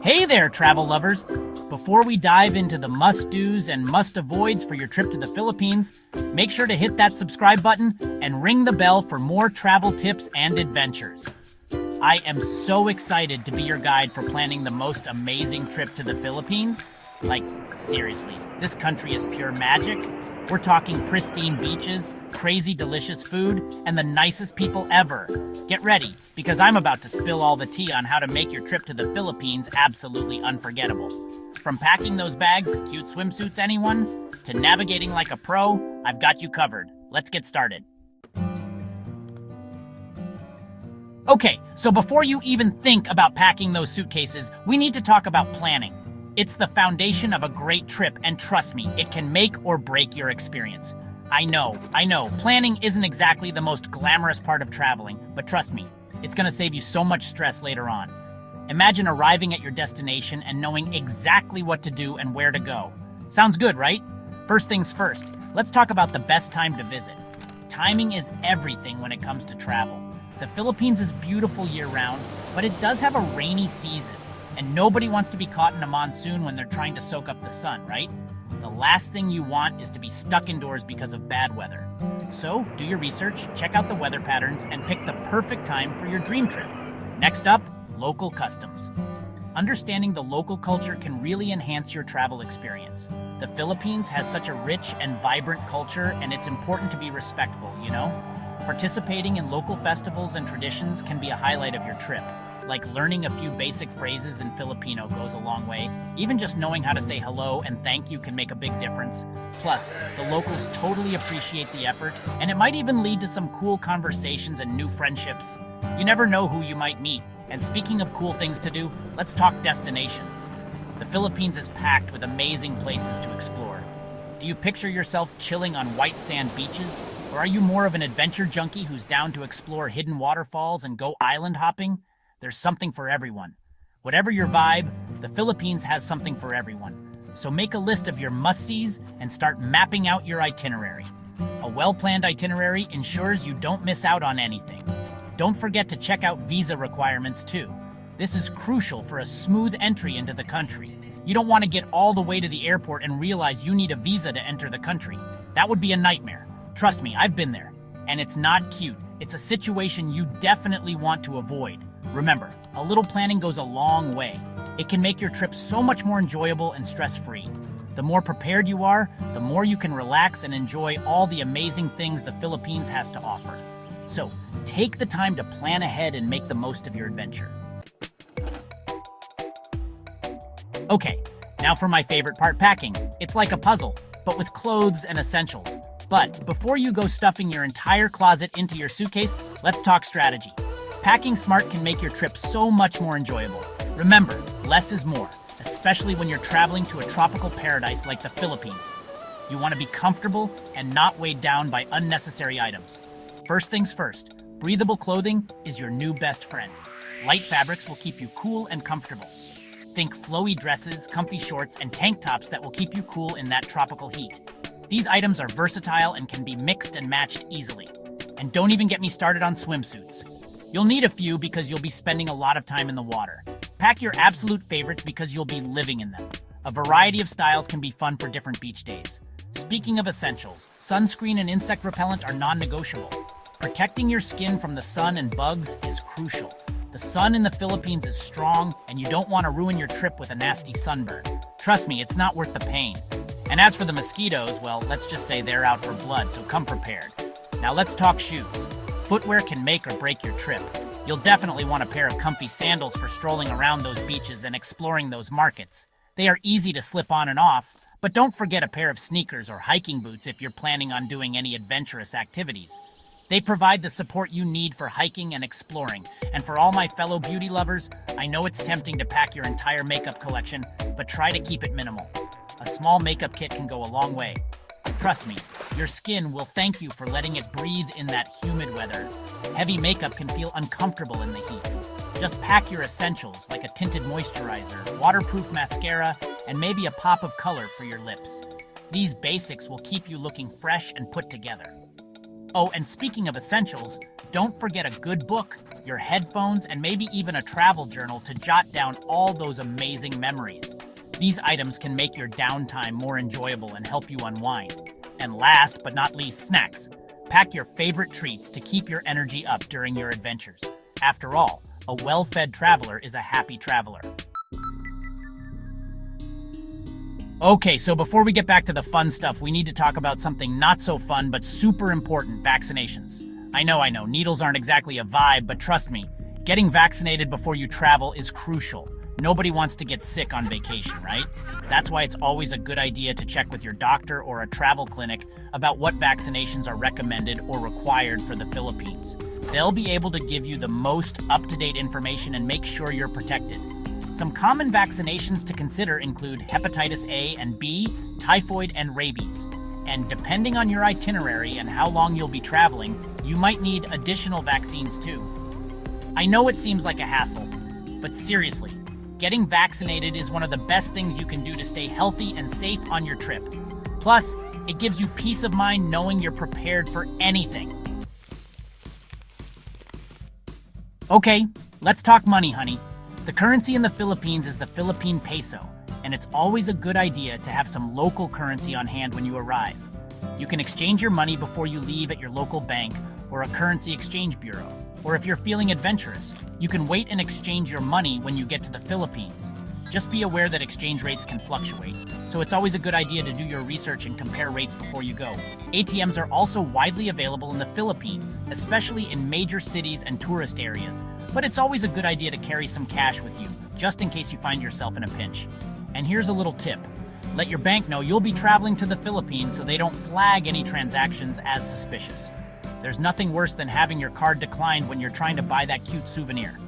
Hey there, travel lovers! Before we dive into the must-dos and must-avoids for your trip to the Philippines, make sure to hit that subscribe button and ring the bell for more travel tips and adventures. I am so excited to be your guide for planning the most amazing trip to the Philippines. Like, seriously, this country is pure magic. We're talking pristine beaches, crazy delicious food, and the nicest people ever. Get ready, because I'm about to spill all the tea on how to make your trip to the Philippines absolutely unforgettable. From packing those bags, cute swimsuits anyone, to navigating like a pro, I've got you covered. Let's get started. Okay, so before you even think about packing those suitcases, we need to talk about planning. It's the foundation of a great trip, and trust me, it can make or break your experience. I know, planning isn't exactly the most glamorous part of traveling, but trust me, it's gonna save you so much stress later on. Imagine arriving at your destination and knowing exactly what to do and where to go. Sounds good, right? First things first, let's talk about the best time to visit. Timing is everything when it comes to travel. The Philippines is beautiful year-round, but it does have a rainy season. And nobody wants to be caught in a monsoon when they're trying to soak up the sun, right? The last thing you want is to be stuck indoors because of bad weather. So, do your research, check out the weather patterns, and pick the perfect time for your dream trip. Next up, local customs. Understanding the local culture can really enhance your travel experience. The Philippines has such a rich and vibrant culture, and it's important to be respectful, you know? Participating in local festivals and traditions can be a highlight of your trip. Like learning a few basic phrases in Filipino goes a long way. Even just knowing how to say hello and thank you can make a big difference. Plus, the locals totally appreciate the effort, and it might even lead to some cool conversations and new friendships. You never know who you might meet. And speaking of cool things to do, let's talk destinations. The Philippines is packed with amazing places to explore. Do you picture yourself chilling on white sand beaches? Or are you more of an adventure junkie who's down to explore hidden waterfalls and go island hopping? There's something for everyone. Whatever your vibe, the Philippines has something for everyone. So make a list of your must-sees and start mapping out your itinerary. A well-planned itinerary ensures you don't miss out on anything. Don't forget to check out visa requirements too. This is crucial for a smooth entry into the country. You don't want to get all the way to the airport and realize you need a visa to enter the country. That would be a nightmare. Trust me, I've been there. And it's not cute. It's a situation you definitely want to avoid. Remember, a little planning goes a long way. It can make your trip so much more enjoyable and stress-free. The more prepared you are, the more you can relax and enjoy all the amazing things the Philippines has to offer. So, take the time to plan ahead and make the most of your adventure. Okay, now for my favorite part, packing. It's like a puzzle, but with clothes and essentials. But before you go stuffing your entire closet into your suitcase, let's talk strategy. Packing smart can make your trip so much more enjoyable. Remember, less is more, especially when you're traveling to a tropical paradise like the Philippines. You want to be comfortable and not weighed down by unnecessary items. First things first, breathable clothing is your new best friend. Light fabrics will keep you cool and comfortable. Think flowy dresses, comfy shorts, and tank tops that will keep you cool in that tropical heat. These items are versatile and can be mixed and matched easily. And don't even get me started on swimsuits. You'll need a few because you'll be spending a lot of time in the water. Pack your absolute favorites because you'll be living in them. A variety of styles can be fun for different beach days. Speaking of essentials, sunscreen and insect repellent are non-negotiable. Protecting your skin from the sun and bugs is crucial. The sun in the Philippines is strong, and you don't want to ruin your trip with a nasty sunburn. Trust me, it's not worth the pain. And as for the mosquitoes, well, let's just say they're out for blood, so come prepared. Now let's talk shoes. Footwear can make or break your trip. You'll definitely want a pair of comfy sandals for strolling around those beaches and exploring those markets. They are easy to slip on and off, but don't forget a pair of sneakers or hiking boots if you're planning on doing any adventurous activities. They provide the support you need for hiking and exploring. And for all my fellow beauty lovers, I know it's tempting to pack your entire makeup collection, but try to keep it minimal. A small makeup kit can go a long way. Trust me, your skin will thank you for letting it breathe in that humid weather. Heavy makeup can feel uncomfortable in the heat. Just pack your essentials like a tinted moisturizer, waterproof mascara, and maybe a pop of color for your lips. These basics will keep you looking fresh and put together. Oh, and speaking of essentials, don't forget a good book, your headphones, and maybe even a travel journal to jot down all those amazing memories. These items can make your downtime more enjoyable and help you unwind. And last but not least, snacks. Pack your favorite treats to keep your energy up during your adventures. After all, a well-fed traveler is a happy traveler. Okay, so before we get back to the fun stuff, we need to talk about something not so fun but super important: vaccinations. I know, needles aren't exactly a vibe, but trust me, getting vaccinated before you travel is crucial. Nobody wants to get sick on vacation, right? That's why it's always a good idea to check with your doctor or a travel clinic about what vaccinations are recommended or required for the Philippines. They'll be able to give you the most up-to-date information and make sure you're protected. Some common vaccinations to consider include hepatitis A and B, typhoid, and rabies. And depending on your itinerary and how long you'll be traveling, you might need additional vaccines too. I know it seems like a hassle, but seriously, getting vaccinated is one of the best things you can do to stay healthy and safe on your trip. Plus, it gives you peace of mind knowing you're prepared for anything. Okay, let's talk money, honey. The currency in the Philippines is the Philippine peso, and it's always a good idea to have some local currency on hand when you arrive. You can exchange your money before you leave at your local bank or a currency exchange bureau. Or if you're feeling adventurous, you can wait and exchange your money when you get to the Philippines. Just be aware that exchange rates can fluctuate, so it's always a good idea to do your research and compare rates before you go. ATMs are also widely available in the Philippines, especially in major cities and tourist areas, but it's always a good idea to carry some cash with you, just in case you find yourself in a pinch. And here's a little tip. Let your bank know you'll be traveling to the Philippines so they don't flag any transactions as suspicious. There's nothing worse than having your card declined when you're trying to buy that cute souvenir.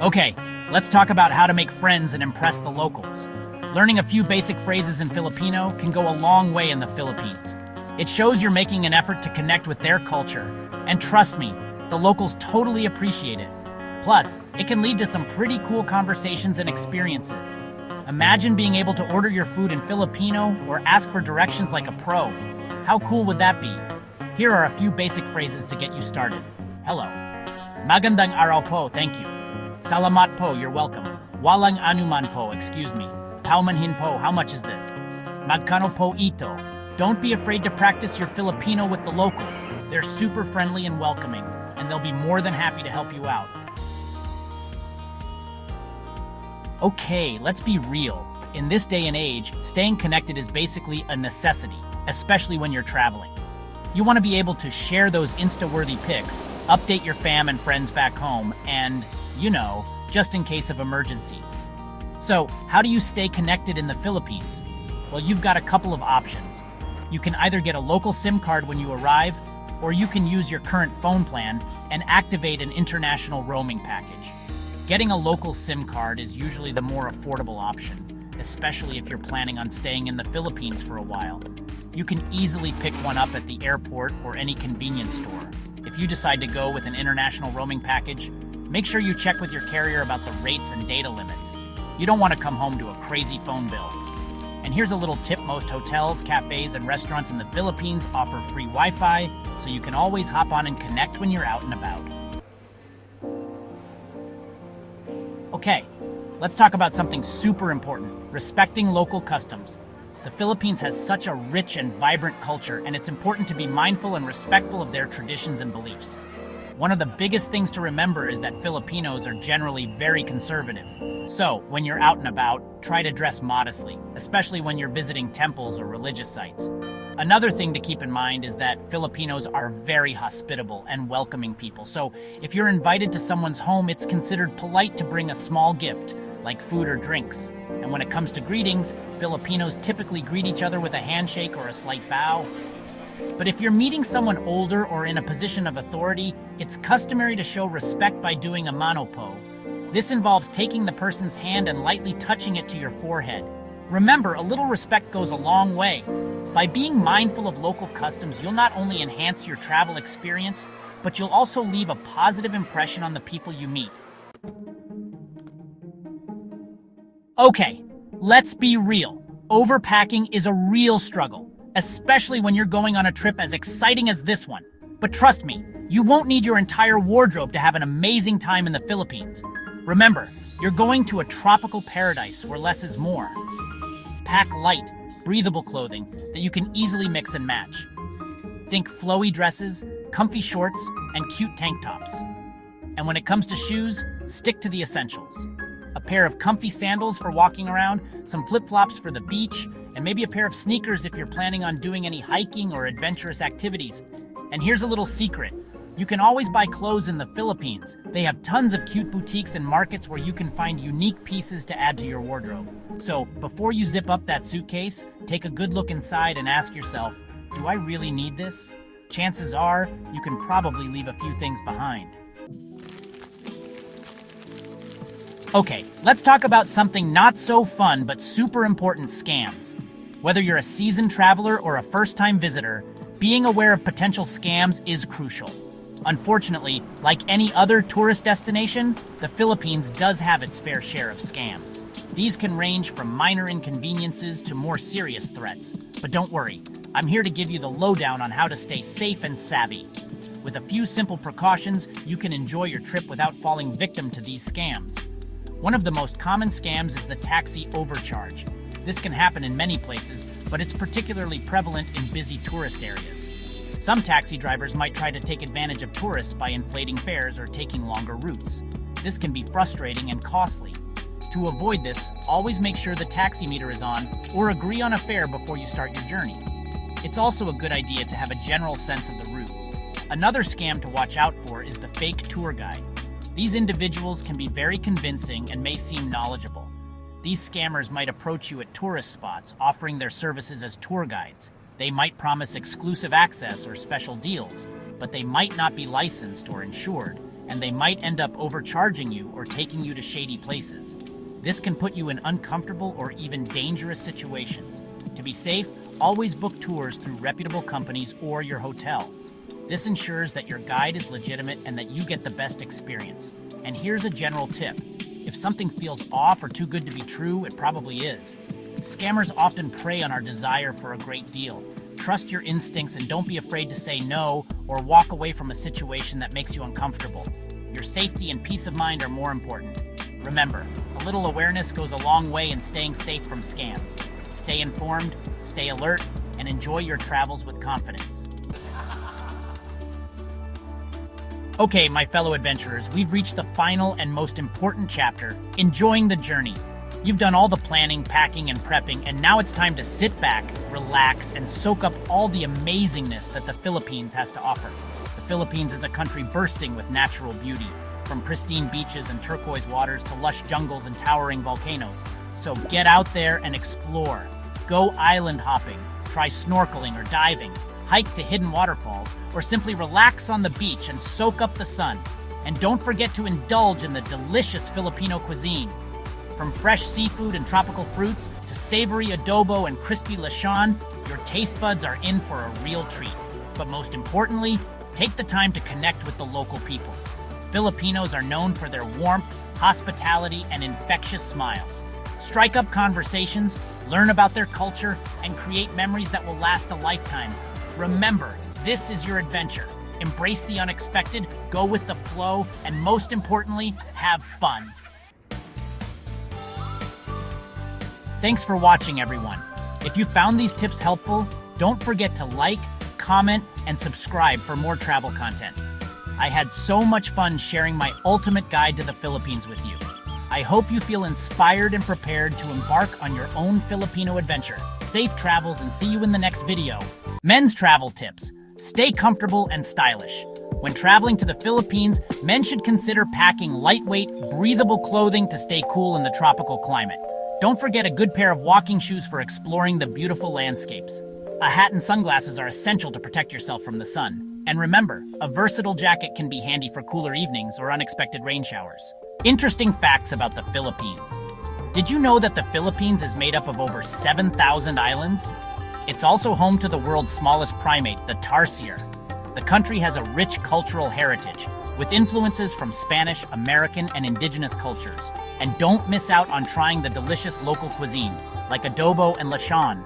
Okay, let's talk about how to make friends and impress the locals. Learning a few basic phrases in Filipino can go a long way in the Philippines. It shows you're making an effort to connect with their culture, and trust me, the locals totally appreciate it. Plus, it can lead to some pretty cool conversations and experiences. Imagine being able to order your food in Filipino or ask for directions like a pro. How cool would that be? Here are a few basic phrases to get you started. Hello. Magandang araw po, thank you. Salamat po, you're welcome. Walang anuman po, excuse me. Paumanhin po, how much is this? Magkano po ito? Don't be afraid to practice your Filipino with the locals. They're super friendly and welcoming, and they'll be more than happy to help you out. Okay, let's be real. In this day and age, staying connected is basically a necessity, especially when you're traveling. You want to be able to share those Insta-worthy pics, update your fam and friends back home, and, just in case of emergencies. So, how do you stay connected in the Philippines? Well, you've got a couple of options. You can either get a local SIM card when you arrive, or you can use your current phone plan and activate an international roaming package. Getting a local SIM card is usually the more affordable option, especially if you're planning on staying in the Philippines for a while. You can easily pick one up at the airport or any convenience store. If you decide to go with an international roaming package, make sure you check with your carrier about the rates and data limits. You don't want to come home to a crazy phone bill. And here's a little tip: most hotels, cafes, and restaurants in the Philippines offer free Wi-Fi, so you can always hop on and connect when you're out and about. Okay, let's talk about something super important: respecting local customs. The Philippines has such a rich and vibrant culture, and it's important to be mindful and respectful of their traditions and beliefs. One of the biggest things to remember is that Filipinos are generally very conservative. So, when you're out and about, try to dress modestly, especially when you're visiting temples or religious sites. Another thing to keep in mind is that Filipinos are very hospitable and welcoming people. So, if you're invited to someone's home, it's considered polite to bring a small gift, like food or drinks. And when it comes to greetings, Filipinos typically greet each other with a handshake or a slight bow. But if you're meeting someone older or in a position of authority, it's customary to show respect by doing a mano po. This involves taking the person's hand and lightly touching it to your forehead. Remember, a little respect goes a long way. By being mindful of local customs, you'll not only enhance your travel experience, but you'll also leave a positive impression on the people you meet. Okay, let's be real. Overpacking is a real struggle, especially when you're going on a trip as exciting as this one. But trust me, You won't need your entire wardrobe to have an amazing time in the Philippines. Remember, you're going to a tropical paradise where less is more. Pack light, breathable clothing that you can easily mix and match. Think flowy dresses, comfy shorts, and cute tank tops. And when it comes to shoes, stick to the essentials. A pair of comfy sandals for walking around, some flip-flops for the beach, and maybe a pair of sneakers if you're planning on doing any hiking or adventurous activities. And here's a little secret. You can always buy clothes in the Philippines. They have tons of cute boutiques and markets where you can find unique pieces to add to your wardrobe. So, before you zip up that suitcase, take a good look inside and ask yourself, do I really need this? Chances are, you can probably leave a few things behind. Okay, let's talk about something not so fun but super important: scams. Whether you're a seasoned traveler or a first-time visitor, being aware of potential scams is crucial. Unfortunately, like any other tourist destination, the Philippines does have its fair share of scams. These can range from minor inconveniences to more serious threats. But don't worry, I'm here to give you the lowdown on how to stay safe and savvy. With a few simple precautions, you can enjoy your trip without falling victim to these scams. One of the most common scams is the taxi overcharge. This can happen in many places, but it's particularly prevalent in busy tourist areas. Some taxi drivers might try to take advantage of tourists by inflating fares or taking longer routes. This can be frustrating and costly. To avoid this, always make sure the taxi meter is on or agree on a fare before you start your journey. It's also a good idea to have a general sense of the route. Another scam to watch out for is the fake tour guide. These individuals can be very convincing and may seem knowledgeable. These scammers might approach you at tourist spots, offering their services as tour guides. They might promise exclusive access or special deals, but they might not be licensed or insured, and they might end up overcharging you or taking you to shady places. This can put you in uncomfortable or even dangerous situations. To be safe, always book tours through reputable companies or your hotel. This ensures that your guide is legitimate and that you get the best experience. And here's a general tip. If something feels off or too good to be true, it probably is. Scammers often prey on our desire for a great deal. Trust your instincts and don't be afraid to say no or walk away from a situation that makes you uncomfortable. Your safety and peace of mind are more important. Remember, a little awareness goes a long way in staying safe from scams. Stay informed, stay alert, and enjoy your travels with confidence. Okay, my fellow adventurers, we've reached the final and most important chapter, enjoying the journey. You've done all the planning, packing, and prepping, and now it's time to sit back, relax, and soak up all the amazingness that the Philippines has to offer. The Philippines is a country bursting with natural beauty, from pristine beaches and turquoise waters to lush jungles and towering volcanoes. So get out there and explore. Go island hopping, try snorkeling or diving, hike to hidden waterfalls, or simply relax on the beach and soak up the sun. And don't forget to indulge in the delicious Filipino cuisine. From fresh seafood and tropical fruits to savory adobo and crispy lechon, your taste buds are in for a real treat. But most importantly, take the time to connect with the local people. Filipinos are known for their warmth, hospitality, and infectious smiles. Strike up conversations, learn about their culture, and create memories that will last a lifetime. Remember, this is your adventure. Embrace the unexpected, go with the flow, and most importantly, have fun. Thanks for watching, everyone. If you found these tips helpful, don't forget to like, comment, and subscribe for more travel content. I had so much fun sharing my ultimate guide to the Philippines with you. I hope you feel inspired and prepared to embark on your own Filipino adventure. Safe travels and see you in the next video. Men's travel tips. Stay comfortable and stylish. When traveling to the Philippines, men should consider packing lightweight, breathable clothing to stay cool in the tropical climate. Don't forget a good pair of walking shoes for exploring the beautiful landscapes. A hat and sunglasses are essential to protect yourself from the sun. And remember, a versatile jacket can be handy for cooler evenings or unexpected rain showers. Interesting facts about the Philippines. Did you know that the Philippines is made up of over 7,000 islands? It's also home to the world's smallest primate, the tarsier. The country has a rich cultural heritage, with influences from Spanish, American, and indigenous cultures. And don't miss out on trying the delicious local cuisine, like adobo and lechon.